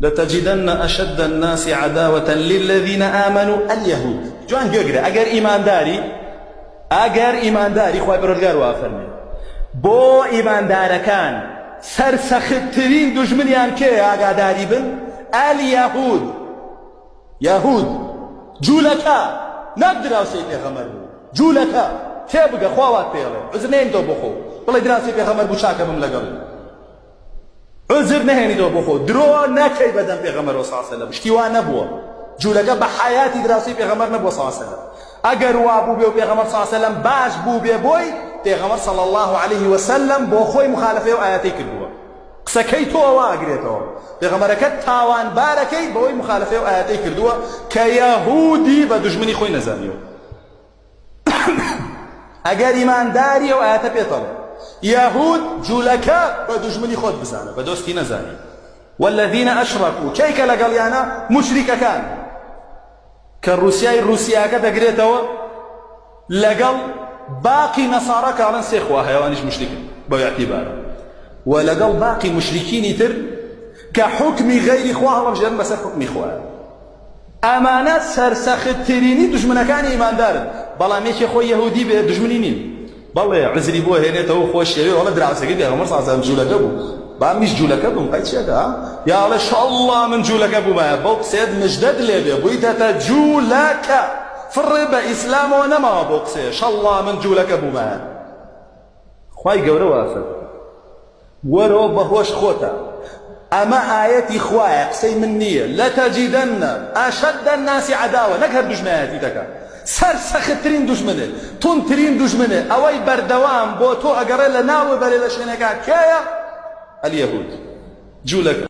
لتجدن أشد الناس عداوة للذين آمنوا اليهود. جوان گوگره اگر ایمانداری خواه پروردگار وافرمه بو ایماندارکان سرسختترین دژمنیان که ئاگاداری بن اليهود یهود جوولەکە نەک دراوسێی پێغەمبەر بوو جوولەکە تێبگە خواوات پێڵێ عوزر نهێنیتەوە بۆ خۆ بڵێ دراوسێی پێغەمبەر بوو چاکە بم لەگەڵ عوزر نهێنیتەوە بۆ خۆ درۆ نەکەی بەدەم پێغەمبەرەوە صلی الله علیه وسلم شتیوان نەبووە جوولەکە بە حیاتی دراوسێی پێغەمبەر نەبووە صلی الله علیه وسلم ئەگەر وا بوو بێ و پێغەمبەر صلی الله علیه وسلم باش بوو بێ بۆی پێغەمبەر صلی الله علیه وسلم بۆ خۆی مخالفەی و ئاەتەی کردووە قسەکەی تۆ واگرێتەوە پێغەمبەرەکە تاوانبارەکەی بەوەی مخالفەی و ئاەتەی کردووە کە یەهودی بە دوژمنی خۆی نەزانیوە ئەگەر ئیمانداری ئەو ئاەتە پێتەڵێ یەهود جوولەکە بە دوژمنی خۆت بزانە بە دۆستی نەزانی والذین ئەشرەکوو کەیکە لەگەڵیانە موشریکەکان کە رووسیاکە دەگرێتەوە لەگەڵ باقی نەسارا کاڵەن سێ خوا هەیەوانیش مشریکن بەو اعتیبارە ولەگەڵ باقی مشریکینی تر کە حکمی غەیری خوا هەڵەبژێرن بەسەر حکمی خوا ئەمانە سەرسەختترینی دوژمنەکانی ئیماندارن بەڵام یەکێ خۆی یەهودی بێ دوژمنی نین بەڵێ عزری بۆ هێنێتەوە خۆشیەوێ وەڵە دراوسەکەی پێغەمبەر صلی الله علیه وسلم جوولەکە بوو با میش جوولەکە بووم قەی چیەکە یاڵێ شەڵڵا من جوولەکە بوومایە بەو قسێت مژدەت لێ بێ بوویتەتە جوولەکە فڕێ بە ئیسلامەوە نەماوە بۆ قسێ شەڵڵا من جوولەکە بوومایە خوای گەورە وافر وەرەوە بەهۆش خۆتە ئەمە ئاەتی خوایە قسەی من نییە لەتەجیدەن ئەشەد الناس عەداوە نەک هەر دوژمنایەتی دەکە سەرسەختترین دوژمنێ تونترین دوژمنێ ئەوەی بەردەوام بۆ تۆ ئەگەڕێ لە ناوە بەرێ لە شوێنێکە کێیە اليهود جوولەکە